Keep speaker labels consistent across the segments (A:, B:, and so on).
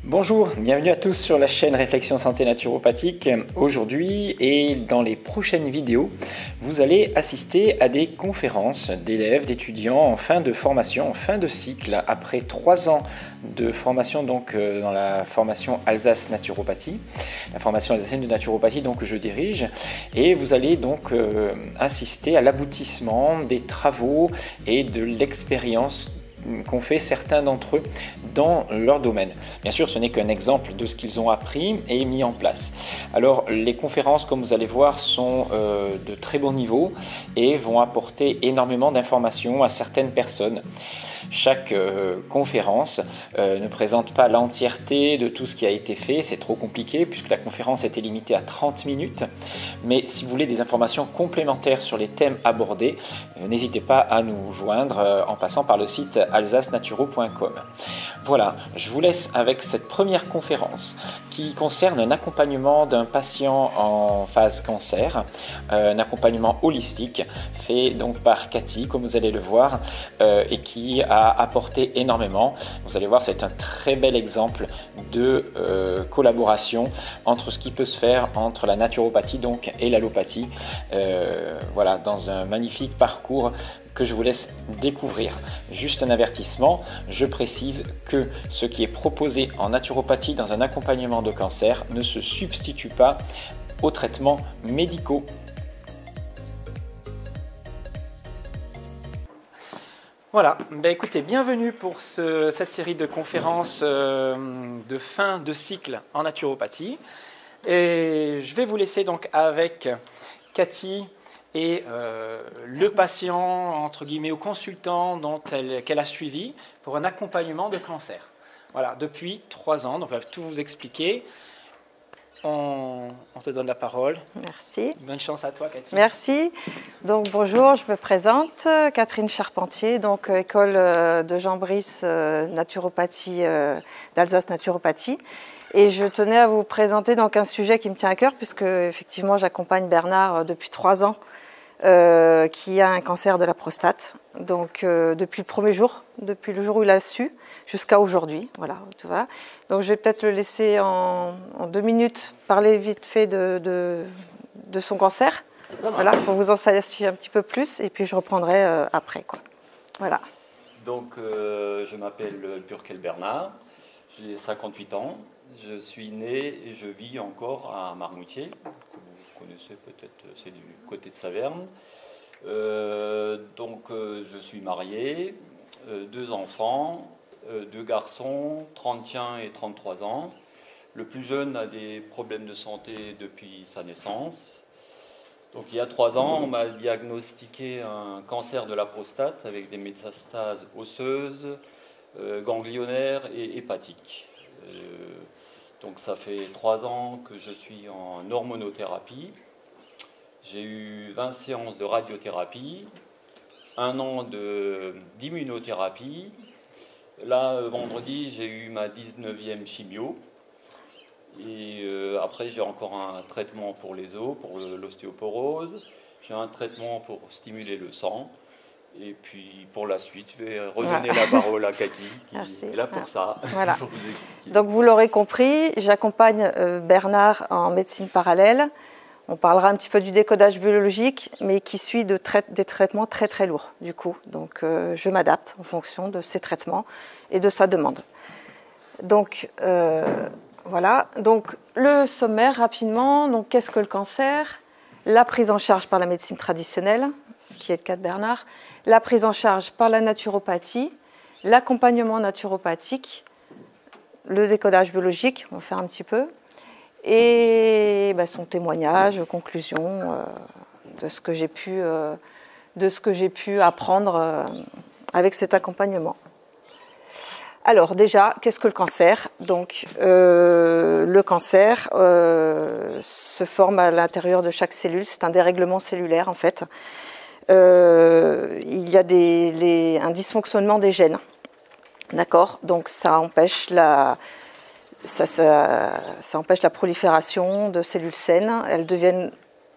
A: Bonjour, bienvenue à tous sur la chaîne Réflexion Santé Naturopathique. Aujourd'hui et dans les prochaines vidéos, vous allez assister à des conférences d'élèves, d'étudiants en fin de formation, en fin de cycle, après 3 ans de formation dans la formation Alsace Naturopathie, la formation alsacienne de naturopathie que je dirige, et vous allez donc assister à l'aboutissement des travaux et de l'expérience qu'ont fait certains d'entre eux dans leur domaine. Bien sûr, ce n'est qu'un exemple de ce qu'ils ont appris et mis en place. Alors, les conférences, comme vous allez voir, sont de très bon niveau et vont apporter énormément d'informations à certaines personnes. Chaque conférence ne présente pas l'entièreté de tout ce qui a été fait, c'est trop compliqué puisque la conférence était limitée à 30 minutes. Mais si vous voulez des informations complémentaires sur les thèmes abordés, n'hésitez pas à nous joindre en passant par le site alsacenaturo.com. Voilà, je vous laisse avec cette première conférence qui concerne un accompagnement d'un patient en phase cancer, un accompagnement holistique fait donc par Cathy, comme vous allez le voir, et qui a apporté énormément. Vous allez voir, c'est un très bel exemple de collaboration entre ce qui peut se faire entre la naturopathie et l'allopathie, voilà, dans un magnifique parcours que je vous laisse découvrir. Juste un avertissement, je précise que ce qui est proposé en naturopathie dans un accompagnement de cancer ne se substitue pas aux traitements médicaux. Voilà, écoutez, bienvenue pour cette série de conférences de fin de cycle en naturopathie. Et je vais vous laisser donc avec Cathy et le patient, entre guillemets, ou consultant qu'elle a suivi pour un accompagnement de cancer. Voilà, depuis 3 ans, donc on va tout vous expliquer. On te donne la parole.
B: Merci.
A: Bonne chance à toi, Cathy.
B: Merci. Donc bonjour, je me présente, Catherine Charpentier, donc école de Jean Brice, naturopathie, d'Alsace Naturopathie. Et je tenais à vous présenter donc un sujet qui me tient à cœur puisque effectivement j'accompagne Bernard depuis 3 ans qui a un cancer de la prostate. Donc depuis le premier jour, depuis le jour où il a su, jusqu'à aujourd'hui. Voilà. Donc je vais peut-être le laisser en 2 minutes parler vite fait de son cancer. Voilà, pour vous en savoir un petit peu plus et puis je reprendrai après, quoi. Voilà.
C: Donc je m'appelle Burkel Bernard, j'ai 58 ans, je suis né et je vis encore à Marmoutier, que vous connaissez peut-être, c'est du côté de Saverne. Je suis marié, 2 enfants, 2 garçons, 31 et 33 ans. Le plus jeune a des problèmes de santé depuis sa naissance. Donc il y a 3 ans, on m'a diagnostiqué un cancer de la prostate avec des métastases osseuses, ganglionnaires et hépatiques. Donc ça fait 3 ans que je suis en hormonothérapie. J'ai eu 20 séances de radiothérapie, 1 an d'immunothérapie. Là, vendredi, j'ai eu ma 19e chimio. Et après, j'ai encore un traitement pour les os, pour l'ostéoporose. J'ai un traitement pour stimuler le sang. Et puis, pour la suite, je vais redonner la parole à Cathy, qui est là pour ça.
B: Voilà. Donc, vous l'aurez compris, j'accompagne Bernard en médecine parallèle. On parlera un petit peu du décodage biologique, mais qui suit des traitements très très lourds, du coup. Donc, je m'adapte en fonction de ces traitements et de sa demande. Donc, voilà. Donc, le sommaire, rapidement. Donc, qu'est-ce que le cancer? La prise en charge par la médecine traditionnelle, ce qui est le cas de Bernard. La prise en charge par la naturopathie. L'accompagnement naturopathique. Le décodage biologique, on va faire un petit peu. Et son témoignage, conclusion de ce que j'ai pu apprendre avec cet accompagnement. Alors déjà, qu'est-ce que le cancer? Donc le cancer se forme à l'intérieur de chaque cellule, c'est un dérèglement cellulaire en fait. Il y a un dysfonctionnement des gènes, d'accord? Donc ça empêche la prolifération de cellules saines. Elles deviennent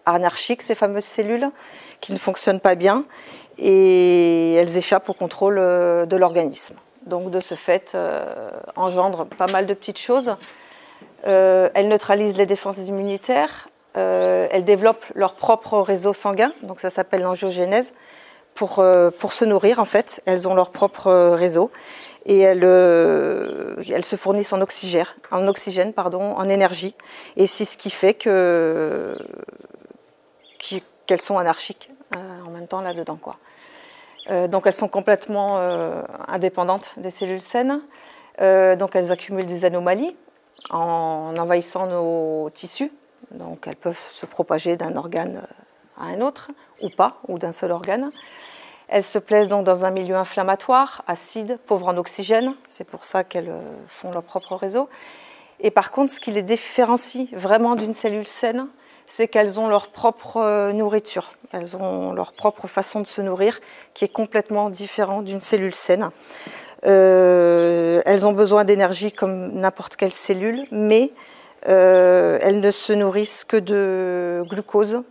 B: anarchiques, ces fameuses cellules, qui ne fonctionnent pas bien, et elles échappent au contrôle de l'organisme. Donc de ce fait, engendre pas mal de petites choses. Elles neutralisent les défenses immunitaires. Elles développent leur propre réseau sanguin, donc ça s'appelle l'angiogénèse. Pour se nourrir, en fait, elles ont leur propre réseau et elles se fournissent en oxygène, en énergie. Et c'est ce qui fait qu'elles sont anarchiques en même temps là-dedans, quoi. Donc elles sont complètement indépendantes des cellules saines. Donc elles accumulent des anomalies en envahissant nos tissus. Donc elles peuvent se propager d'un organe à un autre, ou pas, ou d'un seul organe. Elles se plaisent donc dans un milieu inflammatoire, acide, pauvre en oxygène. C'est pour ça qu'elles font leur propre réseau. Et par contre, ce qui les différencie vraiment d'une cellule saine, c'est qu'elles ont leur propre nourriture. Elles ont leur propre façon de se nourrir qui est complètement différente d'une cellule saine. Elles ont besoin d'énergie comme n'importe quelle cellule, mais elles ne se nourrissent que de glucose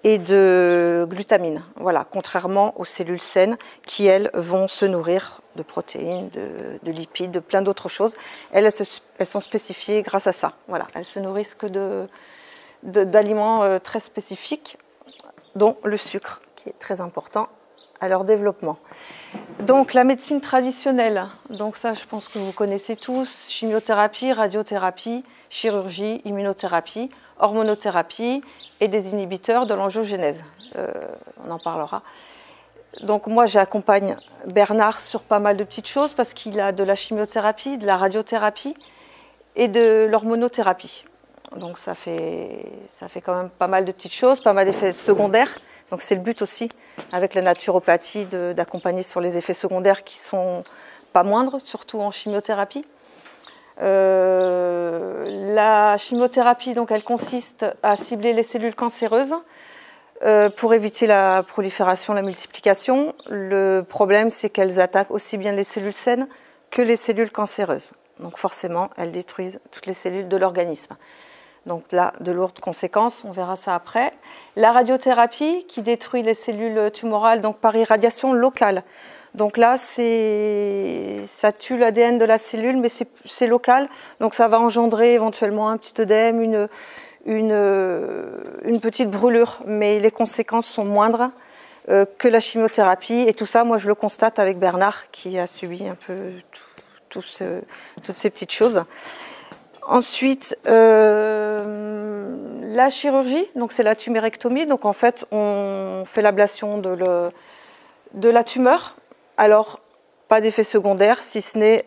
B: et de glutamine. Voilà, contrairement aux cellules saines qui, elles, vont se nourrir de protéines, de lipides, de plein d'autres choses. Elles sont spécifiées grâce à ça. Voilà, elles se nourrissent que d'aliments très spécifiques, dont le sucre, qui est très important à leur développement. Donc la médecine traditionnelle, donc ça je pense que vous connaissez tous, chimiothérapie, radiothérapie, chirurgie, immunothérapie, hormonothérapie et des inhibiteurs de l'angiogénèse. On en parlera. Donc moi j'accompagne Bernard sur pas mal de petites choses parce qu'il a de la chimiothérapie, de la radiothérapie et de l'hormonothérapie. Donc ça fait quand même pas mal de petites choses, pas mal d'effets secondaires. Donc c'est le but aussi, avec la naturopathie, d'accompagner sur les effets secondaires qui sont pas moindres, surtout en chimiothérapie. La chimiothérapie, donc, elle consiste à cibler les cellules cancéreuses pour éviter la prolifération, la multiplication. Le problème, c'est qu'elles attaquent aussi bien les cellules saines que les cellules cancéreuses. Donc forcément, elles détruisent toutes les cellules de l'organisme. Donc là, de lourdes conséquences, on verra ça après. La radiothérapie qui détruit les cellules tumorales donc par irradiation locale. Donc là, ça tue l'ADN de la cellule, mais c'est local. Donc ça va engendrer éventuellement un petit œdème, une petite brûlure, mais les conséquences sont moindres que la chimiothérapie. Et tout ça, moi, je le constate avec Bernard, qui a subi un peu toutes ces petites choses. Ensuite, la chirurgie, donc c'est la tumérectomie. Donc en fait, on fait l'ablation de la tumeur. Alors, pas d'effet secondaire, si ce n'est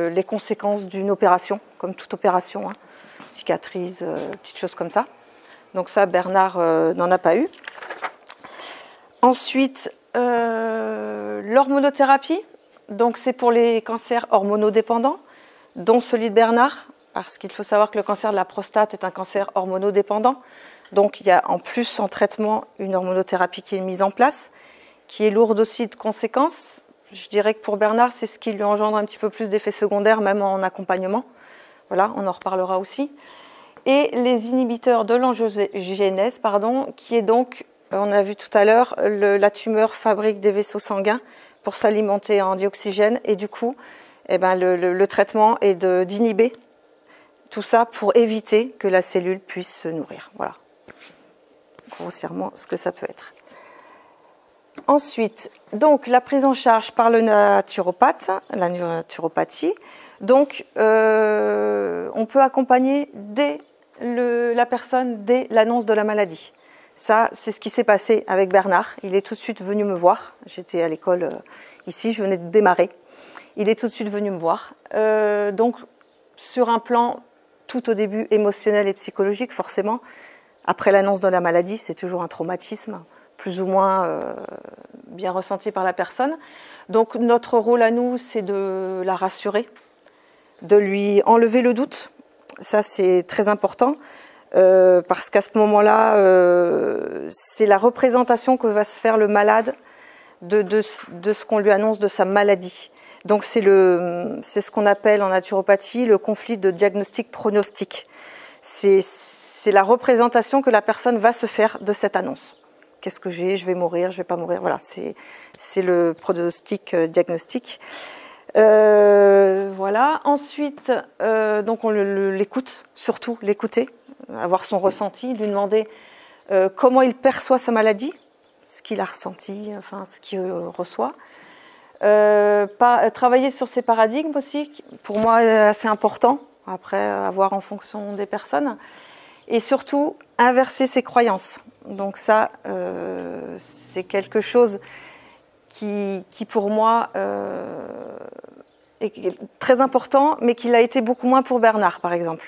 B: les conséquences d'une opération, comme toute opération, hein, cicatrice, petites choses comme ça. Donc ça, Bernard n'en a pas eu. Ensuite, l'hormonothérapie. Donc c'est pour les cancers hormonodépendants, dont celui de Bernard. Parce qu'il faut savoir que le cancer de la prostate est un cancer hormonodépendant. Donc il y a en plus en traitement une hormonothérapie qui est mise en place, qui est lourde aussi de conséquences. Je dirais que pour Bernard, c'est ce qui lui engendre un petit peu plus d'effets secondaires, même en accompagnement. Voilà, on en reparlera aussi. Et les inhibiteurs de l'angiogénèse, qui est donc, on a vu tout à l'heure, la tumeur fabrique des vaisseaux sanguins pour s'alimenter en dioxygène. Et du coup, le traitement est d'inhiber tout ça pour éviter que la cellule puisse se nourrir. Voilà, grossièrement ce que ça peut être. Ensuite, donc la prise en charge par le naturopathe, la naturopathie. Donc, on peut accompagner la personne dès l'annonce de la maladie. Ça, c'est ce qui s'est passé avec Bernard. Il est tout de suite venu me voir. J'étais à l'école ici, je venais de démarrer. Il est tout de suite venu me voir. Donc, sur un plan tout au début émotionnel et psychologique, forcément. Après l'annonce de la maladie, c'est toujours un traumatisme, plus ou moins bien ressenti par la personne. Donc notre rôle à nous, c'est de la rassurer, de lui enlever le doute. Ça, c'est très important, parce qu'à ce moment-là, c'est la représentation que va se faire le malade de ce qu'on lui annonce de sa maladie. Donc c'est ce qu'on appelle en naturopathie le conflit de diagnostic-pronostic. C'est la représentation que la personne va se faire de cette annonce. Qu'est-ce que j'ai ? Je vais mourir, je vais pas mourir. Voilà, c'est le pronostic diagnostic. Voilà. Ensuite, donc on l'écoute, surtout l'écouter, avoir son ressenti, lui demander comment il perçoit sa maladie, ce qu'il a ressenti, enfin ce qu'il reçoit. Travailler sur ses paradigmes aussi, pour moi assez important, après avoir en fonction des personnes. Et surtout, inverser ses croyances. Donc ça, c'est quelque chose qui pour moi est très important, mais qui l'a été beaucoup moins pour Bernard, par exemple.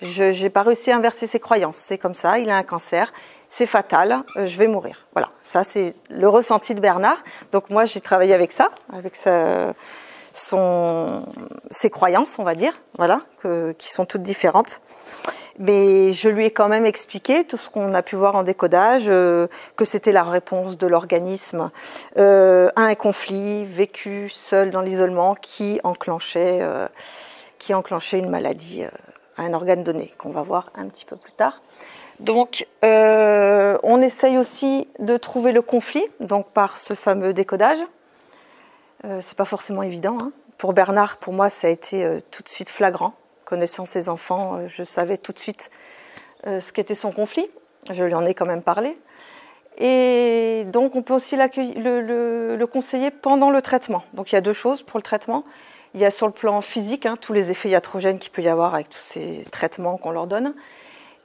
B: Je n'ai pas réussi à inverser ses croyances. C'est comme ça, il a un cancer, c'est fatal, je vais mourir. Voilà, ça c'est le ressenti de Bernard. Donc moi, j'ai travaillé avec ça, avec ses croyances, on va dire, voilà, qui sont toutes différentes. Mais je lui ai quand même expliqué tout ce qu'on a pu voir en décodage, que c'était la réponse de l'organisme à un conflit vécu seul dans l'isolement qui enclenchait une maladie à un organe donné, qu'on va voir un petit peu plus tard. Donc, on essaye aussi de trouver le conflit, donc par ce fameux décodage. C'est pas forcément évident, hein. Pour Bernard, pour moi, ça a été tout de suite flagrant. Connaissant ses enfants, je savais tout de suite ce qu'était son conflit. Je lui en ai quand même parlé. Et donc, on peut aussi le conseiller pendant le traitement. Donc, il y a deux choses pour le traitement. Il y a sur le plan physique, hein, tous les effets iatrogènes qu'il peut y avoir avec tous ces traitements qu'on leur donne.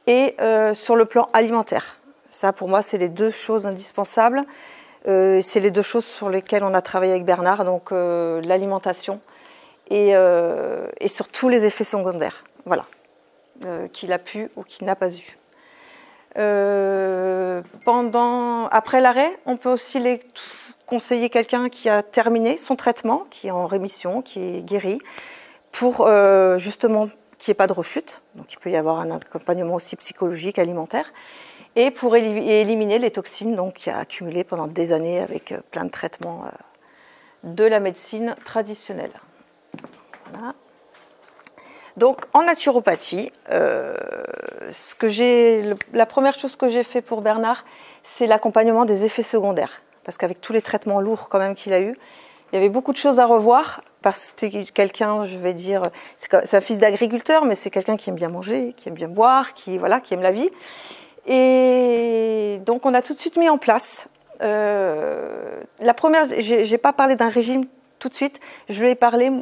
B: Et sur le plan alimentaire. Ça, pour moi, c'est les deux choses indispensables. C'est les deux choses sur lesquelles on a travaillé avec Bernard, donc l'alimentation et sur tous les effets secondaires, voilà, qu'il a pu ou qu'il n'a pas eu. Après l'arrêt, on peut aussi conseiller quelqu'un qui a terminé son traitement, qui est en rémission, qui est guéri, pour justement qu'il n'y ait pas de rechute. Donc il peut y avoir un accompagnement aussi psychologique, alimentaire, et pour éliminer les toxines donc, qui a accumulé pendant des années avec plein de traitements de la médecine traditionnelle. Voilà. Donc en naturopathie, la première chose que j'ai fait pour Bernard, c'est l'accompagnement des effets secondaires. Parce qu'avec tous les traitements lourds quand même qu'il a eu, il y avait beaucoup de choses à revoir, parce que c'est quelqu'un, je vais dire, c'est un fils d'agriculteur, mais c'est quelqu'un qui aime bien manger, qui aime bien boire, qui aime la vie. Et donc on a tout de suite mis en place. La première, j'ai pas parlé d'un régime tout de suite, je lui ai parlé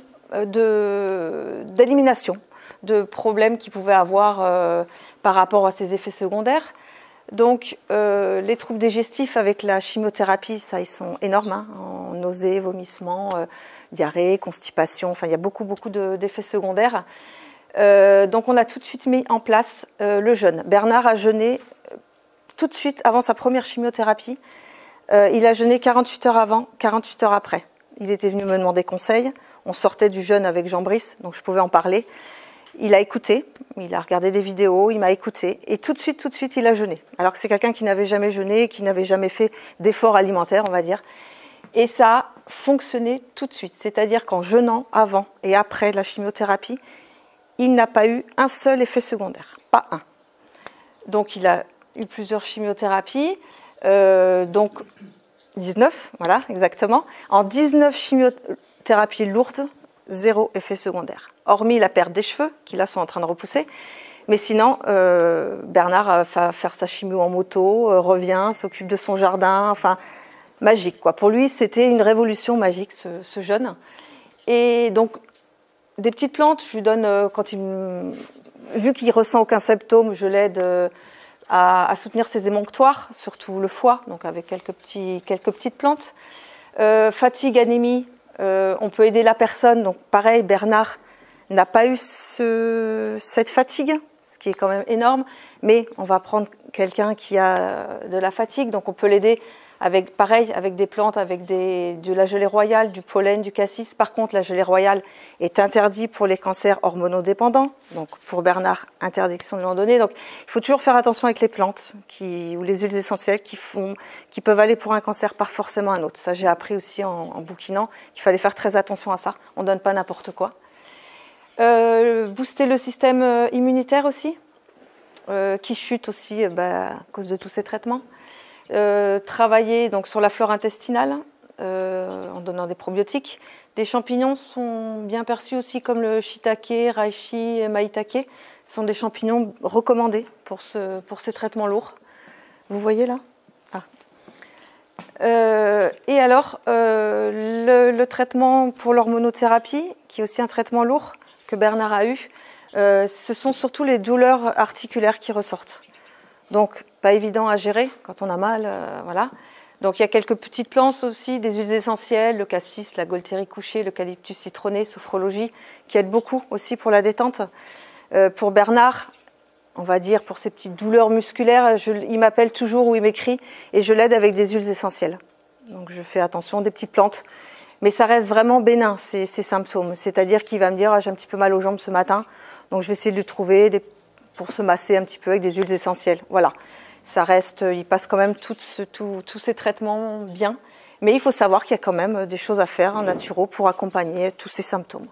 B: d'élimination, de problèmes qu'il pouvait avoir par rapport à ses effets secondaires. Donc les troubles digestifs avec la chimiothérapie, ça ils sont énormes, hein, en nausées, vomissements, diarrhée, constipation, enfin il y a beaucoup d'effets secondaires. Donc on a tout de suite mis en place le jeûne. Bernard a jeûné tout de suite avant sa première chimiothérapie. Il a jeûné 48 heures avant, 48 heures après. Il était venu me demander conseil. On sortait du jeûne avec Jean Brice, donc je pouvais en parler. Il a écouté, il a regardé des vidéos, il m'a écouté. Et tout de suite, il a jeûné. Alors que c'est quelqu'un qui n'avait jamais jeûné, qui n'avait jamais fait d'efforts alimentaires, on va dire. Et ça a fonctionné tout de suite. C'est-à-dire qu'en jeûnant avant et après la chimiothérapie, il n'a pas eu un seul effet secondaire. Pas un. Donc il a eu plusieurs chimiothérapies. Donc 19, voilà, exactement. En 19 chimiothérapies lourdes, 0 effet secondaire. Hormis la perte des cheveux, qui là sont en train de repousser. Mais sinon, Bernard va faire sa chimio en moto, revient, s'occupe de son jardin, enfin, magique, quoi. Pour lui, c'était une révolution magique, ce jeûne. Et donc, des petites plantes, je lui donne, vu qu'il ressent aucun symptôme, je l'aide à soutenir ses émonctoires, surtout le foie, donc avec quelques petites plantes. Fatigue, anémie, on peut aider la personne. Donc pareil, Bernard n'a pas eu cette fatigue, ce qui est quand même énorme, mais on va prendre quelqu'un qui a de la fatigue, donc on peut l'aider avec des plantes, avec de la gelée royale, du pollen, du cassis. Par contre, la gelée royale est interdite pour les cancers hormonodépendants. Donc pour Bernard, interdiction de l'en donner. Donc il faut toujours faire attention avec les plantes ou les huiles essentielles qui peuvent aller pour un cancer, pas forcément un autre. Ça, j'ai appris aussi en bouquinant qu'il fallait faire très attention à ça. On ne donne pas n'importe quoi. Booster le système immunitaire aussi, qui chute aussi à cause de tous ces traitements. Travailler donc sur la flore intestinale, en donnant des probiotiques. Des champignons sont bien perçus aussi comme le shiitake, reishi, maitake. Ce sont des champignons recommandés pour ces traitements lourds. Vous voyez là ? Et alors, le traitement pour l'hormonothérapie, qui est aussi un traitement lourd que Bernard a eu, ce sont surtout les douleurs articulaires qui ressortent. Donc, pas évident à gérer quand on a mal, voilà. Donc, il y a quelques petites plantes aussi, des huiles essentielles, le cassis, la Gualtérie couchée, l'eucalyptus citronné, sophrologie, qui aident beaucoup aussi pour la détente. Pour Bernard, on va dire pour ces petites douleurs musculaires, il m'appelle toujours ou il m'écrit et je l'aide avec des huiles essentielles. Donc, je fais attention, des petites plantes. Mais ça reste vraiment bénin, ces symptômes. C'est-à-dire qu'il va me dire, j'ai un petit peu mal aux jambes ce matin, donc je vais essayer de lui trouver pour se masser un petit peu avec des huiles essentielles. Voilà. Ça reste, il passe quand même tous ces traitements bien, mais il faut savoir qu'il y a quand même des choses à faire en naturo pour accompagner tous ces symptômes.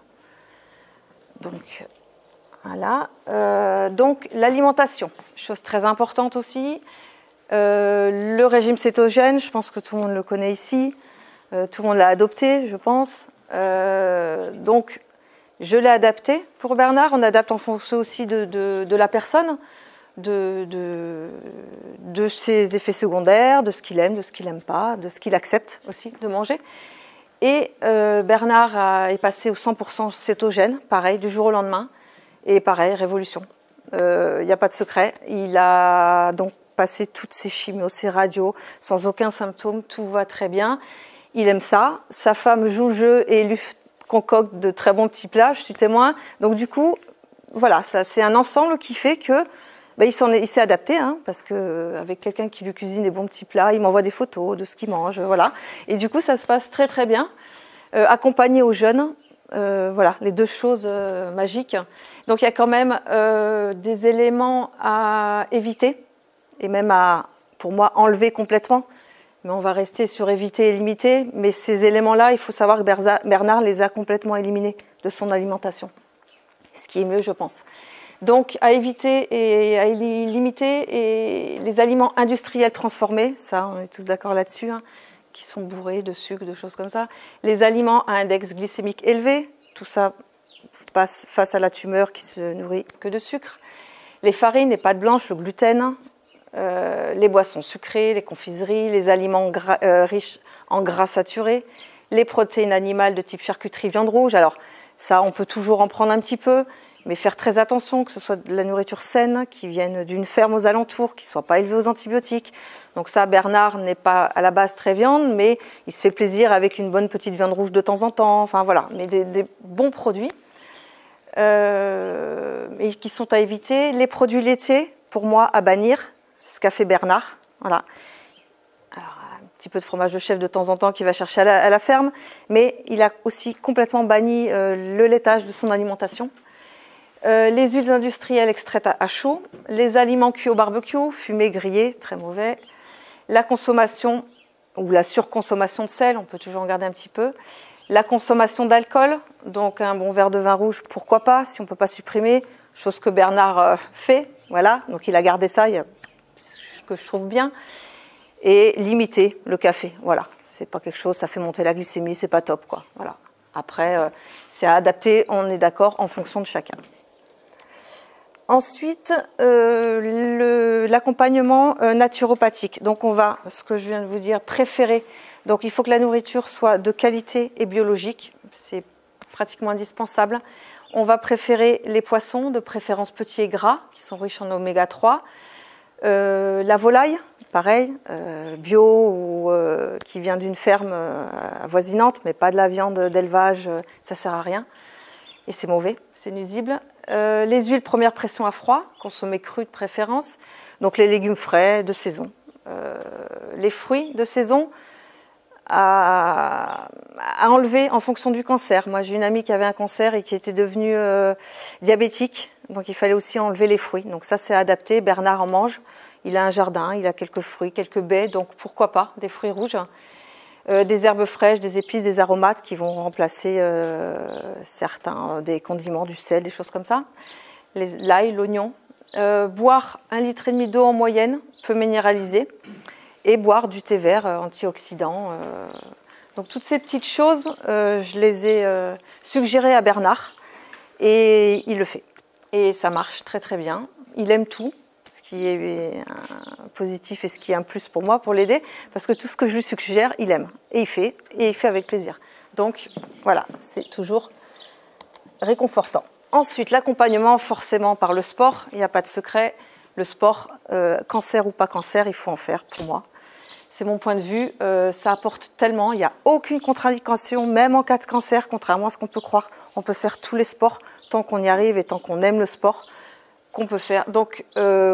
B: Donc, voilà. Donc, l'alimentation, chose très importante aussi. Le régime cétogène, je pense que tout le monde le connaît ici. Tout le monde l'a adopté, je pense. Donc, je l'ai adapté pour Bernard. On adapte en fonction aussi de la personne, de ses effets secondaires, de ce qu'il aime, de ce qu'il n'aime pas, de ce qu'il accepte aussi de manger. Et Bernard est passé au 100% cétogène, pareil, du jour au lendemain. Et pareil, révolution. Il n'y a pas de secret. Il a donc passé toutes ses chimios, ses radios, sans aucun symptôme. Tout va très bien. Il aime ça. Sa femme joue le jeu et lui concocte de très bons petits plats. Je suis témoin. Donc du coup, voilà, ça c'est un ensemble qui fait que il s'est adapté, hein, parce que avec quelqu'un qui lui cuisine des bons petits plats, il m'envoie des photos de ce qu'il mange, voilà. Et du coup, ça se passe très très bien. Accompagné aux jeunes, voilà, les deux choses magiques. Donc il y a quand même des éléments à éviter et même à, pour moi, enlever complètement. Mais on va rester sur éviter et limiter. Mais ces éléments-là, il faut savoir que Bernard les a complètement éliminés de son alimentation. Ce qui est mieux, je pense. Donc, à éviter et à limiter les aliments industriels transformés, ça, on est tous d'accord là-dessus, hein, qui sont bourrés de sucre, de choses comme ça. Les aliments à index glycémique élevé, tout ça passe face à la tumeur qui se nourrit que de sucre. Les farines, les pâtes blanches, le gluten, les boissons sucrées, les confiseries, les aliments riches en gras saturés, les protéines animales de type charcuterie, viande rouge. Alors ça, on peut toujours en prendre un petit peu, mais faire très attention que ce soit de la nourriture saine, qui vienne d'une ferme aux alentours, qui ne soit pas élevée aux antibiotiques. Donc ça, Bernard n'est pas à la base très viande, mais il se fait plaisir avec une bonne petite viande rouge de temps en temps. Enfin voilà, mais des bons produits et qui sont à éviter. Les produits laitiers, pour moi, à bannir. C'est ce qu'a fait Bernard. Voilà. Alors, un petit peu de fromage de chèvre de temps en temps qu'il va chercher à la ferme, mais il a aussi complètement banni le laitage de son alimentation. Les huiles industrielles extraites à chaud, les aliments cuits au barbecue, fumés, grillés, très mauvais. La consommation ou la surconsommation de sel, on peut toujours en garder un petit peu. La consommation d'alcool, donc un bon verre de vin rouge, pourquoi pas, si on ne peut pas supprimer, chose que Bernard fait, voilà, donc il a gardé ça, ce que je trouve bien. Et limiter le café, voilà, c'est pas quelque chose, ça fait monter la glycémie, c'est pas top, quoi, voilà. Après, c'est à adapter, on est d'accord, en fonction de chacun. Ensuite, l'accompagnement naturopathique. Donc, on va, ce que je viens de vous dire, préférer. Donc, il faut que la nourriture soit de qualité et biologique. C'est pratiquement indispensable. On va préférer les poissons, de préférence petits et gras, qui sont riches en oméga 3. La volaille, pareil, bio ou qui vient d'une ferme avoisinante, mais pas de la viande d'élevage, ça sert à rien. Et c'est mauvais, c'est nuisible. Les huiles première pression à froid, consommées crues de préférence. Donc les légumes frais de saison. Les fruits de saison à enlever en fonction du cancer. Moi, j'ai une amie qui avait un cancer et qui était devenue diabétique. Donc il fallait aussi enlever les fruits. Donc ça, c'est adapté. Bernard en mange. Il a un jardin, il a quelques fruits, quelques baies. Donc pourquoi pas des fruits rouges. Des herbes fraîches, des épices, des aromates qui vont remplacer certains, des condiments, du sel, des choses comme ça. L'ail, l'oignon. Boire 1,5 litre d'eau en moyenne, peu minéralisé. Et boire du thé vert antioxydant. Donc toutes ces petites choses, je les ai suggérées à Bernard et il le fait. Et ça marche très très bien. Il aime tout, ce qui est un positif et ce qui est un plus pour moi, pour l'aider, parce que tout ce que je lui suggère, il aime. Et il fait avec plaisir. Donc voilà, c'est toujours réconfortant. Ensuite, l'accompagnement, forcément par le sport, il n'y a pas de secret. Le sport, cancer ou pas cancer, il faut en faire pour moi. C'est mon point de vue, ça apporte tellement, il n'y a aucune contre-indication, même en cas de cancer, contrairement à ce qu'on peut croire. On peut faire tous les sports tant qu'on y arrive et tant qu'on aime le sport qu'on peut faire. Donc,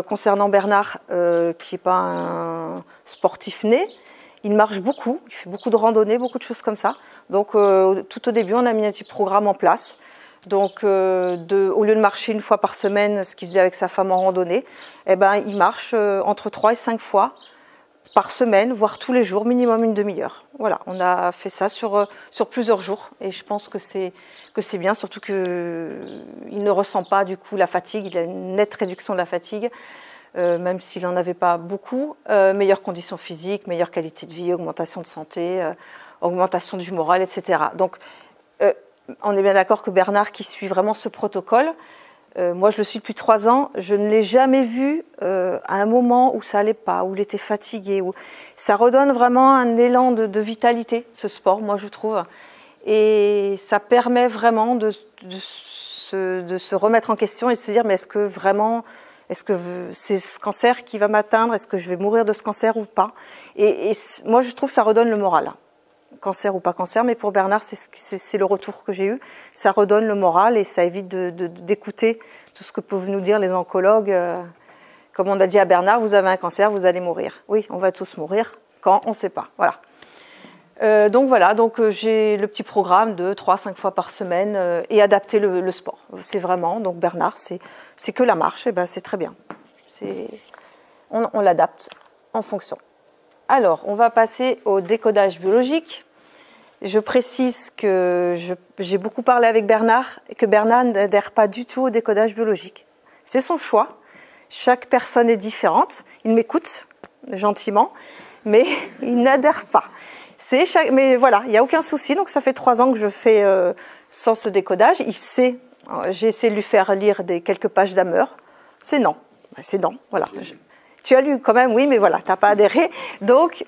B: concernant Bernard, qui n'est pas un sportif né, il marche beaucoup, il fait beaucoup de randonnées, beaucoup de choses comme ça. Donc, tout au début, on a mis un petit programme en place. Donc, au lieu de marcher une fois par semaine, ce qu'il faisait avec sa femme en randonnée, eh ben, il marche entre 3 et 5 fois par semaine, voire tous les jours, minimum une demi-heure. Voilà, on a fait ça sur plusieurs jours et je pense que c'est bien, surtout qu'il ne ressent pas du coup la fatigue, il a une nette réduction de la fatigue, même s'il n'en avait pas beaucoup. Meilleures conditions physiques, meilleure qualité de vie, augmentation de santé, augmentation du moral, etc. Donc, on est bien d'accord que Bernard, qui suit vraiment ce protocole, moi je le suis depuis 3 ans, je ne l'ai jamais vu à un moment où ça allait pas, où il était fatigué. Ça redonne vraiment un élan de vitalité, ce sport, moi je trouve. Et ça permet vraiment de se remettre en question et de se dire, mais est-ce que c'est ce cancer qui va m'atteindre? Est-ce que je vais mourir de ce cancer ou pas? Et moi je trouve que ça redonne le moral. Cancer ou pas cancer, mais pour Bernard, c'est le retour que j'ai eu. Ça redonne le moral et ça évite d'écouter tout ce que peuvent nous dire les oncologues. Comme on a dit à Bernard, vous avez un cancer, vous allez mourir. Oui, on va tous mourir. Quand? On ne sait pas. Voilà. Donc voilà, j'ai le petit programme de 3-5 fois par semaine et adapter le sport. C'est vraiment, donc Bernard, c'est que la marche, et ben c'est très bien. On l'adapte en fonction. Alors, on va passer au décodage biologique. Je précise que j'ai beaucoup parlé avec Bernard et que Bernard n'adhère pas du tout au décodage biologique. C'est son choix. Chaque personne est différente. Il m'écoute gentiment, mais il n'adhère pas. Mais voilà, il n'y a aucun souci. Donc, ça fait 3 ans que je fais sans ce décodage. Il sait. J'ai essayé de lui faire lire quelques pages d'Hammer. C'est non. C'est non. Voilà. Tu as lu quand même, oui, mais voilà, tu n'as pas adhéré. Donc,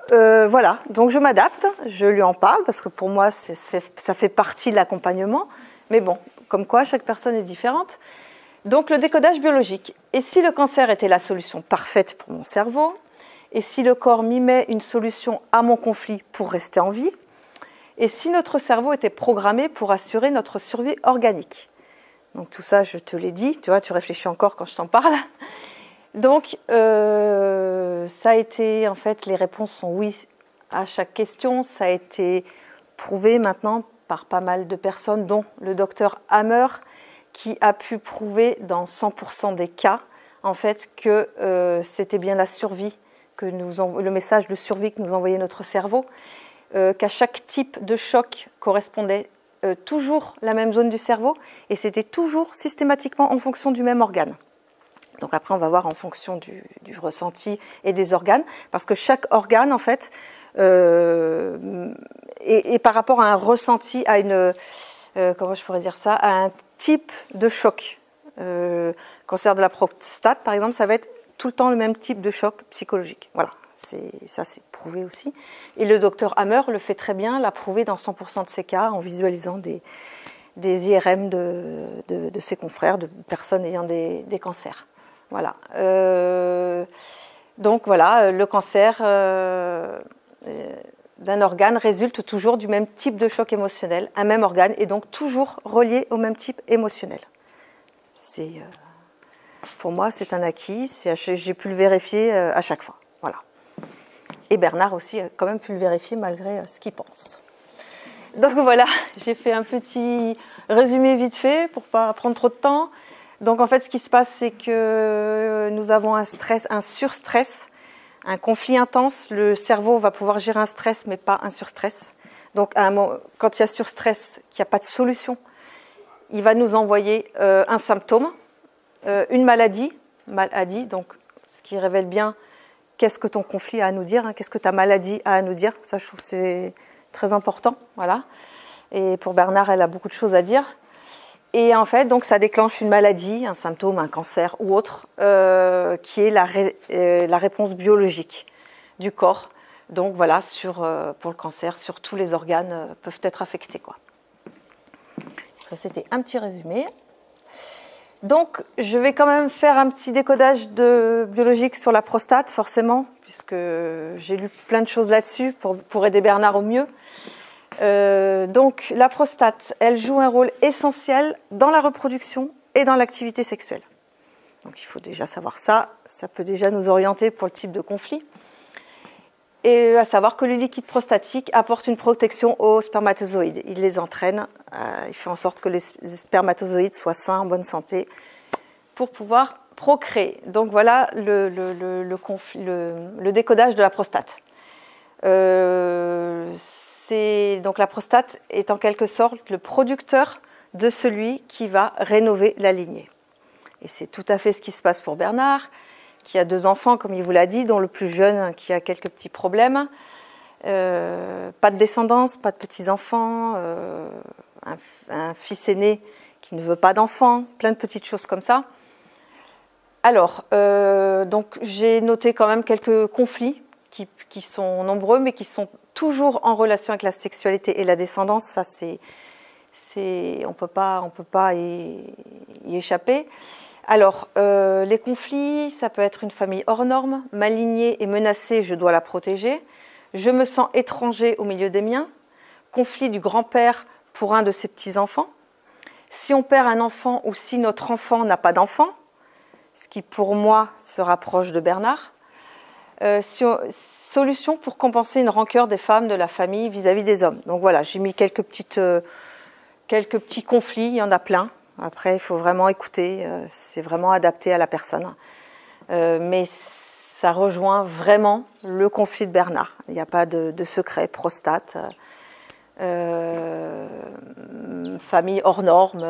B: voilà. Donc, je m'adapte, je lui en parle, parce que pour moi, ça fait partie de l'accompagnement. Mais bon, comme quoi, chaque personne est différente. Donc, le décodage biologique. Et si le cancer était la solution parfaite pour mon cerveau? Et si le corps mimait une solution à mon conflit pour rester en vie? Et si notre cerveau était programmé pour assurer notre survie organique? Donc, tout ça, je te l'ai dit. Tu vois, tu réfléchis encore quand je t'en parle. Donc, ça a été, en fait, les réponses sont oui à chaque question. Ça a été prouvé maintenant par pas mal de personnes, dont le docteur Hammer, qui a pu prouver dans 100% des cas, en fait, que c'était bien la survie, le message de survie que nous envoyait notre cerveau, qu'à chaque type de choc correspondait toujours la même zone du cerveau, et c'était toujours systématiquement en fonction du même organe. Donc après, on va voir en fonction du ressenti et des organes, parce que chaque organe, en fait, est par rapport à un ressenti, à comment je pourrais dire ça, à un type de choc. Cancer de la prostate, par exemple, ça va être tout le temps le même type de choc psychologique. Voilà, ça c'est prouvé aussi. Et le docteur Hammer le fait très bien, l'a prouvé dans 100% de ses cas, en visualisant des IRM de ses confrères, de personnes ayant des cancers. Voilà. Donc voilà, le cancer d'un organe résulte toujours du même type de choc émotionnel, un même organe, et donc toujours relié au même type émotionnel. Pour moi, c'est un acquis. J'ai pu le vérifier à chaque fois. Voilà. Et Bernard aussi a quand même pu le vérifier malgré ce qu'il pense. Donc voilà, j'ai fait un petit résumé vite fait pour ne pas prendre trop de temps. Donc en fait, ce qui se passe, c'est que nous avons un surstress, un conflit intense. Le cerveau va pouvoir gérer un stress, mais pas un surstress. Donc quand il y a surstress, qu'il n'y a pas de solution, il va nous envoyer un symptôme, une maladie, donc ce qui révèle bien qu'est-ce que ton conflit a à nous dire, qu'est-ce que ta maladie a à nous dire. Ça, je trouve que très important, voilà. Et pour Bernard, elle a beaucoup de choses à dire. Et en fait, donc, ça déclenche une maladie, un symptôme, un cancer ou autre, qui est la réponse biologique du corps. Donc voilà, pour le cancer, sur tous les organes peuvent être affectés, quoi. Ça, c'était un petit résumé. Donc, je vais quand même faire un petit décodage biologique sur la prostate, forcément, puisque j'ai lu plein de choses là-dessus pour aider Bernard au mieux. Donc, la prostate, elle joue un rôle essentiel dans la reproduction et dans l'activité sexuelle. Donc, il faut déjà savoir ça. Ça peut déjà nous orienter pour le type de conflit. Et à savoir que le liquide prostatique apporte une protection aux spermatozoïdes. Il les entraîne, il fait en sorte que les spermatozoïdes soient sains, en bonne santé, pour pouvoir procréer. Donc voilà le décodage de la prostate. Donc la prostate est en quelque sorte le producteur de celui qui va rénover la lignée. Et c'est tout à fait ce qui se passe pour Bernard, qui a 2 enfants, comme il vous l'a dit, dont le plus jeune qui a quelques petits problèmes. Pas de descendance, pas de petits-enfants, un fils aîné qui ne veut pas d'enfants, plein de petites choses comme ça. Alors, donc j'ai noté quand même quelques conflits qui sont nombreux, mais qui sont toujours en relation avec la sexualité et la descendance. Ça, on peut pas y échapper. Alors, les conflits, ça peut être une famille hors norme, ma lignée est menacée, je dois la protéger. Je me sens étranger au milieu des miens. Conflit du grand-père pour un de ses petits-enfants. Si on perd un enfant ou si notre enfant n'a pas d'enfant, ce qui pour moi se rapproche de Bernard. Solution pour compenser une rancœur des femmes de la famille vis-à-vis des hommes. Donc voilà, j'ai mis quelques petits conflits, il y en a plein. Après, il faut vraiment écouter, c'est vraiment adapté à la personne. Mais ça rejoint vraiment le conflit de Bernard. Il n'y a pas de secret, prostate, famille hors norme,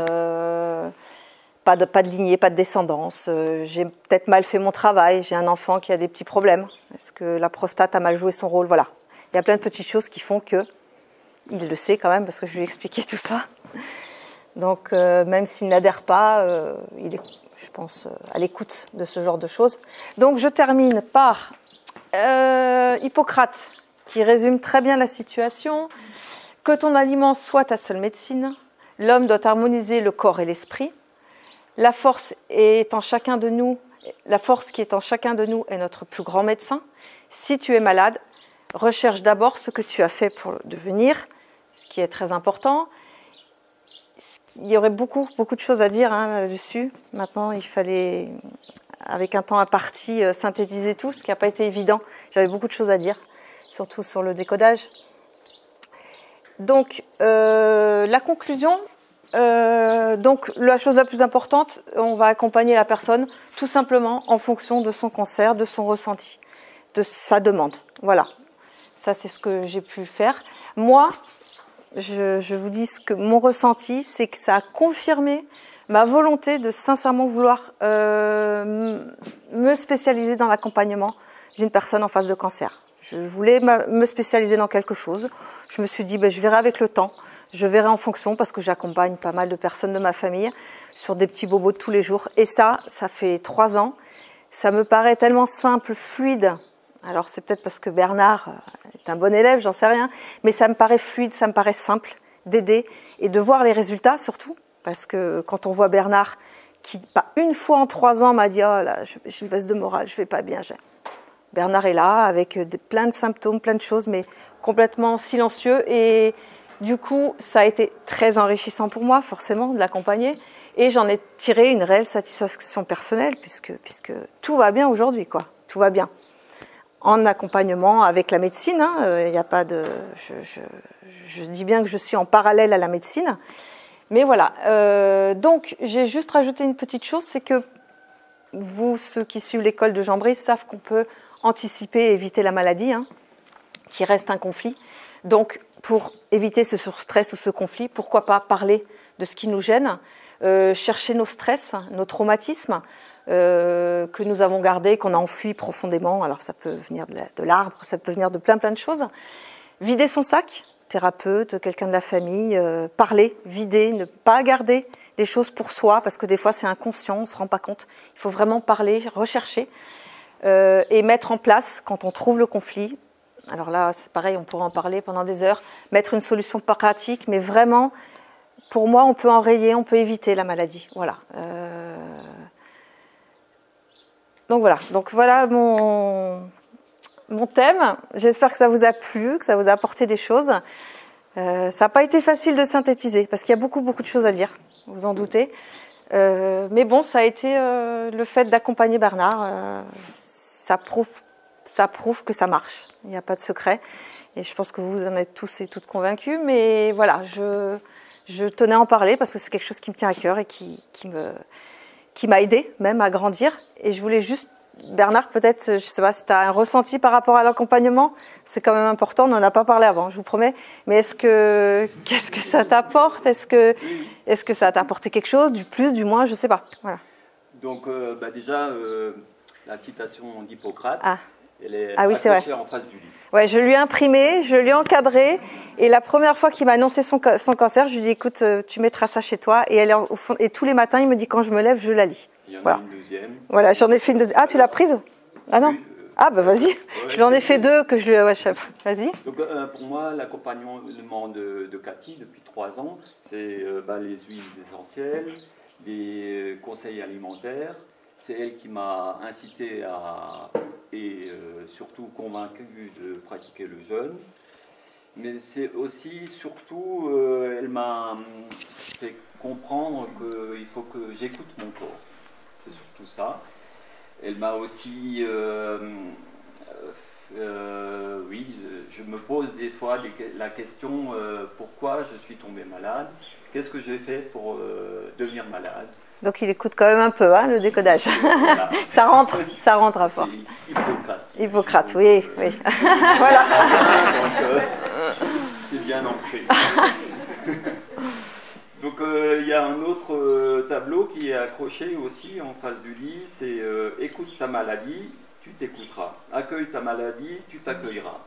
B: pas de lignée, pas de descendance. J'ai peut-être mal fait mon travail, j'ai un enfant qui a des petits problèmes. Est-ce que la prostate a mal joué son rôle? Voilà. Il y a plein de petites choses qui font que, il le sait quand même, parce que je lui ai expliqué tout ça. Donc, même s'il n'adhère pas, il est, je pense, à l'écoute de ce genre de choses. Donc, je termine par Hippocrate, qui résume très bien la situation. Que ton aliment soit ta seule médecine. L'homme doit harmoniser le corps et l'esprit. La force est en chacun de nous. La force qui est en chacun de nous est notre plus grand médecin. Si tu es malade, recherche d'abord ce que tu as fait pour le devenir, ce qui est très important. Il y aurait beaucoup de choses à dire là-dessus. Maintenant, il fallait, avec un temps imparti, synthétiser tout, ce qui n'a pas été évident. J'avais beaucoup de choses à dire, surtout sur le décodage. Donc, la conclusion, donc la chose la plus importante, on va accompagner la personne tout simplement en fonction de son cancer, de son ressenti, de sa demande. Voilà, ça c'est ce que j'ai pu faire. Moi, je vous dis ce que mon ressenti, c'est que ça a confirmé ma volonté de sincèrement vouloir me spécialiser dans l'accompagnement d'une personne en phase de cancer. Je voulais me spécialiser dans quelque chose. Je me suis dit, je verrai avec le temps. Je verrai en fonction parce que j'accompagne pas mal de personnes de ma famille sur des petits bobos de tous les jours. Et ça fait 3 ans. Ça me paraît tellement simple, fluide. Alors c'est peut-être parce que Bernard est un bon élève, j'en sais rien. Mais ça me paraît fluide, ça me paraît simple d'aider et de voir les résultats surtout. Parce que quand on voit Bernard qui, pas une fois en 3 ans, m'a dit « Oh là, j'ai une baisse de morale, je vais pas bien ». Bernard est là avec plein de symptômes, plein de choses, mais complètement silencieux. Et du coup, ça a été très enrichissant pour moi, forcément, de l'accompagner. Et j'en ai tiré une réelle satisfaction personnelle, puisque tout va bien aujourd'hui, quoi. Tout va bien. En accompagnement avec la médecine, il n'y a pas de... Je dis bien que je suis en parallèle à la médecine. Mais voilà. Donc, j'ai juste rajouté une petite chose, c'est que vous, ceux qui suivent l'école de Jean Brice, savent qu'on peut anticiper et éviter la maladie, qui reste un conflit. Donc, pour éviter ce surstress ou ce conflit, pourquoi pas parler de ce qui nous gêne, chercher nos stress, nos traumatismes que nous avons gardés, qu'on a enfuis profondément. Alors, ça peut venir de l'arbre, ça peut venir de plein de choses. Vider son sac, thérapeute, quelqu'un de la famille, parler, vider, ne pas garder les choses pour soi, parce que des fois c'est inconscient, on ne se rend pas compte. Il faut vraiment parler, rechercher et mettre en place quand on trouve le conflit. Alors là, c'est pareil, on pourrait en parler pendant des heures, mettre une solution pratique, mais vraiment, pour moi, on peut enrayer, on peut éviter la maladie. Voilà. Donc voilà mon thème. J'espère que ça vous a plu, que ça vous a apporté des choses. Ça n'a pas été facile de synthétiser, parce qu'il y a beaucoup de choses à dire, vous vous en doutez. Mais bon, ça a été le fait d'accompagner Bernard. Ça prouve que ça marche. Il n'y a pas de secret. Et je pense que vous en êtes tous et toutes convaincus. Mais voilà, je tenais à en parler parce que c'est quelque chose qui me tient à cœur et qui m'a aidé même à grandir. Et je voulais juste, Bernard, peut-être, je ne sais pas si tu as un ressenti par rapport à l'accompagnement. C'est quand même important, on n'en a pas parlé avant, je vous promets. Mais qu'est-ce que ça t'apporte ? Est-ce que ça t'a apporté quelque chose, du plus, du moins, je ne sais pas. Voilà.
C: Donc déjà, la citation d'Hippocrate, elle est
B: oui,
C: accrochée en face du livre.
B: Ouais, je lui ai imprimé, je lui ai encadré. Et la première fois qu'il m'a annoncé son cancer, je lui ai dit, écoute, tu mettras ça chez toi. Et tous les matins, il me dit, quand je me lève, je la lis.
C: Il y en a une deuxième.
B: Voilà, j'en ai fait une deuxième. Ah, tu l'as prise ? Ah non. Vas-y. Ouais, je lui en ai fait deux que je lui ai... Ouais, vas-y.
C: Donc pour moi, l'accompagnement de Cathy depuis 3 ans, c'est les huiles essentielles, les conseils alimentaires. C'est elle qui m'a incité et surtout convaincu de pratiquer le jeûne. Mais c'est aussi, surtout, elle m'a fait comprendre qu'il faut que j'écoute mon corps. C'est surtout ça. Elle m'a aussi... je me pose des fois la question pourquoi je suis tombé malade ? Qu'est-ce que j'ai fait pour devenir malade ? Donc
B: il écoute quand même un peu, le décodage. Voilà. ça rentre à force.
C: C'est
B: Hippocrate, oui. Voilà.
C: Donc, c'est bien ancré. Donc il y a un autre tableau qui est accroché aussi en face du lit, c'est écoute ta maladie, tu t'écouteras. Accueille ta maladie, tu t'accueilleras.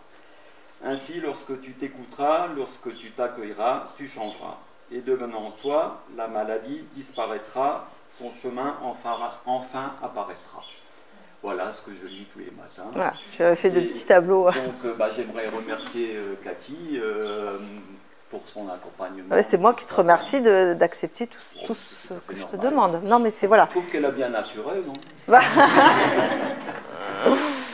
C: Ainsi, lorsque tu t'écouteras, lorsque tu t'accueilleras, tu changeras. Et devenant toi, la maladie disparaîtra, ton chemin enfin apparaîtra. Voilà ce que je lis tous les matins.
B: Voilà, j'avais fait de petits tableaux.
C: Donc j'aimerais remercier Cathy pour son accompagnement.
B: C'est moi qui te remercie d'accepter tout ce que je te demande. Non, mais c'est voilà.
C: Je trouve qu'elle a bien assuré, non?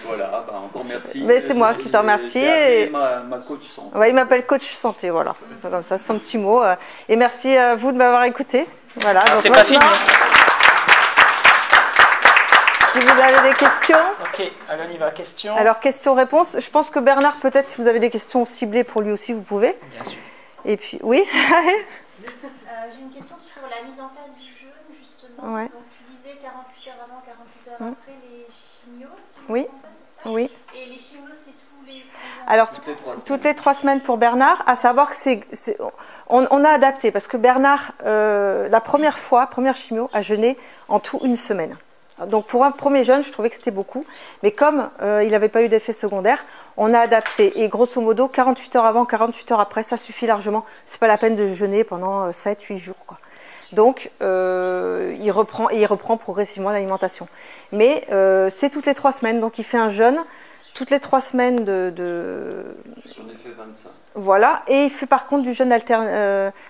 C: Voilà, encore merci.
B: Mais c'est moi qui te remercie.
C: Ma coach santé.
B: Ouais, il m'appelle coach santé, voilà. Comme ça, son petit mot. Et merci à vous de m'avoir écouté. Voilà.
A: C'est pas fini.
B: Si vous avez des questions.
A: Ok, alors on y va. Questions.
B: Alors, questions-réponses. Je pense que Bernard, peut-être, si vous avez des questions ciblées pour lui aussi, vous pouvez.
A: Bien sûr.
B: Et puis, oui.
D: J'ai une question sur la mise en place du jeûne, justement.
B: Ouais.
D: Donc, tu disais 48 heures avant, 48 heures après les chimios, si je
B: oui.
D: ne me trompe pas, c'est ça?
B: Oui.
D: Et les chimios, c'est tous les...
B: Alors, toutes les 3 semaines pour Bernard, à savoir que on a adapté, parce que Bernard, la première chimio, a jeûné en tout 1 semaine. Donc pour un premier jeûne, je trouvais que c'était beaucoup, mais comme il n'avait pas eu d'effet secondaire, on a adapté. Et grosso modo, 48 heures avant, 48 heures après, ça suffit largement. C'est pas la peine de jeûner pendant 7-8 jours, quoi. Donc il reprend progressivement l'alimentation. Mais c'est toutes les 3 semaines, donc il fait un jeûne toutes les 3 semaines
C: J'en ai fait 25.
B: Voilà, et il fait par contre du jeûne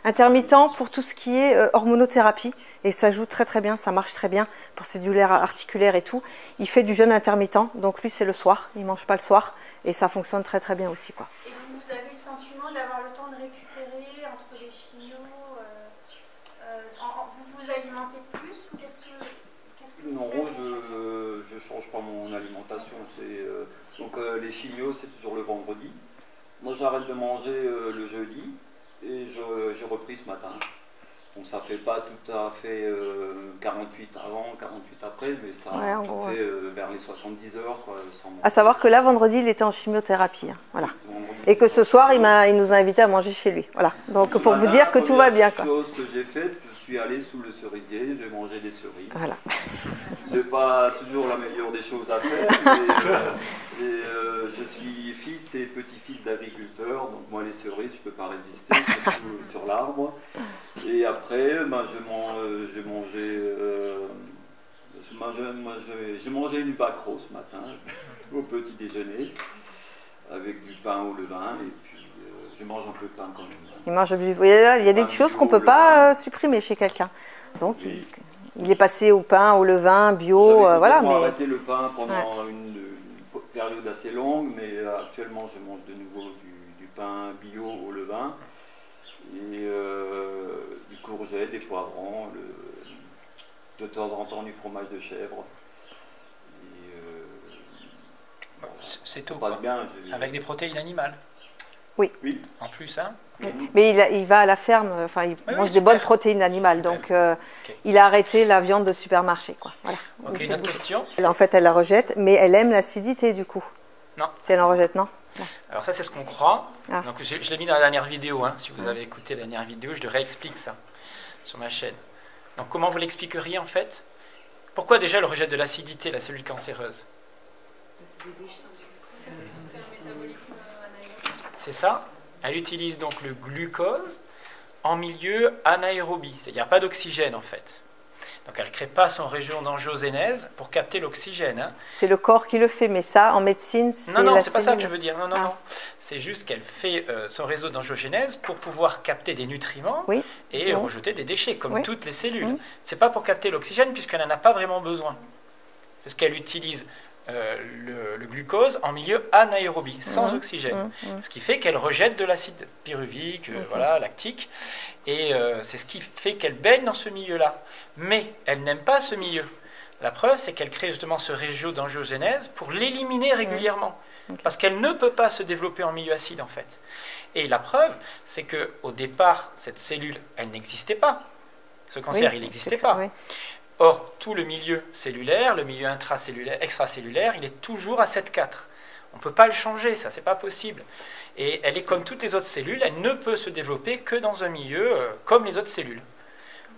B: intermittent pour tout ce qui est hormonothérapie. Et ça joue très très bien, ça marche très bien pour ses douleurs articulaires et tout. Il fait du jeûne intermittent, donc lui c'est le soir, il ne mange pas le soir. Et ça fonctionne très très bien aussi, quoi.
D: Et vous avez le sentiment d'avoir le temps de récupérer entre les chimios vous vous alimentez plus ou qu'est-ce que
C: Non, je ne change pas mon alimentation. Donc les chimios, c'est toujours le vendredi. Moi, j'arrête de manger le jeudi et j'ai repris ce matin. Donc ça ne fait pas tout à fait 48 avant, 48 après, mais ça fait vers les 70 heures. Quoi,
B: à savoir que là, vendredi, il était en chimiothérapie. Hein, voilà. Et que ce soir, il nous a invités à manger chez lui. Voilà. Donc pour vous dire que tout va bien.
C: La chose que j'ai faite, je suis allé sous le cerisier, j'ai mangé des cerises.
B: Voilà.
C: C'est pas toujours la meilleure des choses à faire, mais je suis fils et petit-fils d'agriculteurs, donc moi les cerises, je peux pas résister, surtout sur l'arbre. Et après, j'ai mangé une bacro ce matin au petit déjeuner avec du pain au levain et puis je mange un peu de pain quand même.
B: Il mange du... Il y a des choses qu'on ne peut pas supprimer chez quelqu'un. Donc
C: Oui.
B: il est passé au pain, au levain, bio,
C: J'avais
B: voilà.
C: complètement
B: Mais
C: arrêté le pain pendant une période assez longue, mais actuellement je mange de nouveau du pain bio au levain et du courgette, des poivrons, de temps en temps du fromage de chèvre.
A: C'est tout.
C: Ça passe bien.
A: Avec des protéines animales.
B: oui.
C: Oui.
A: En plus, hein.
B: Mais il va à la ferme, enfin il
A: Oui,
B: mange
A: oui,
B: des bonnes
A: super.
B: protéines animales,
A: Super.
B: donc
A: Ok.
B: il a arrêté la viande de supermarché, quoi. Voilà.
A: Ok,
B: Il
A: une
B: fait
A: autre
B: bouffer.
A: question.
B: En fait, elle la rejette, mais elle aime l'acidité du coup.
A: Non.
B: Si elle en rejette, non.
A: Alors ça, c'est ce qu'on croit.
B: Ah.
A: Donc je l'ai mis dans la dernière vidéo. Hein. Si vous avez écouté la dernière vidéo, je le réexplique ça sur ma chaîne. Donc comment vous l'expliqueriez en fait? Pourquoi déjà elle rejette de l'acidité, la cellule cancéreuse? C'est ça. Elle utilise donc le glucose en milieu anaérobie, c'est-à-dire qu'il n'y a pas d'oxygène en fait. Donc elle ne crée pas son région d'angiogénèse pour capter l'oxygène. Hein.
B: C'est le corps qui le fait, mais ça, en médecine, c'est
A: Non,
B: la
A: c'est pas ça que je
B: cellule.
A: veux dire. Non, non,
B: Ah.
A: non. C'est juste qu'elle fait son réseau d'angiogénèse pour pouvoir capter des nutriments
B: Oui.
A: et
B: Oui.
A: rejeter des déchets, comme
B: Oui.
A: toutes les cellules.
B: Oui.
A: C'est pas pour capter l'oxygène puisqu'elle n'en a pas vraiment besoin. Parce qu'elle utilise le glucose en milieu anaérobie, sans oxygène. Ce qui fait qu'elle rejette de l'acide pyruvique, voilà, lactique. Et c'est ce qui fait qu'elle baigne dans ce milieu-là. Mais elle n'aime pas ce milieu. La preuve, c'est qu'elle crée justement ce réseau d'angiogénèse pour l'éliminer régulièrement. Parce qu'elle ne peut pas se développer en milieu acide, en fait. Et la preuve, c'est qu'au départ, cette cellule, elle n'existait pas. Ce cancer,
B: Oui,
A: il n'existait pas.
B: oui.
A: Or, tout le milieu cellulaire, le milieu intracellulaire, extracellulaire, il est toujours à 7,4. On ne peut pas le changer, ça, c'est pas possible. Et elle est comme toutes les autres cellules, elle ne peut se développer que dans un milieu comme les autres cellules.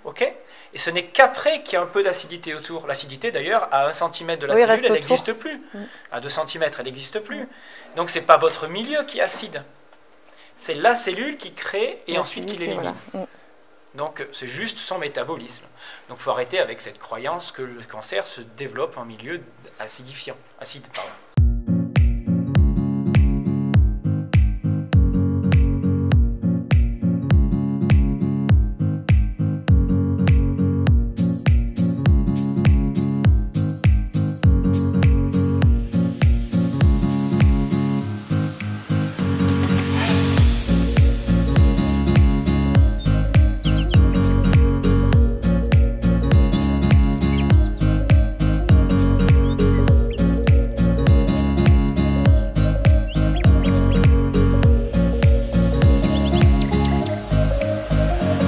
A: Ok? Et ce n'est qu'après qu'il y a un peu d'acidité autour. L'acidité, d'ailleurs, à 1 cm de la
B: Oui,
A: cellule,
B: reste
A: elle
B: autour.
A: n'existe plus. À 2 cm, elle n'existe plus. Donc, ce n'est pas votre milieu qui est acide. C'est la cellule qui crée et ensuite qui
B: L'acidité,
A: l'élimine.
B: voilà.
A: Donc, c'est juste son métabolisme. Donc, il faut arrêter avec cette croyance que le cancer se développe en milieu acidifiant. Acide, pardon.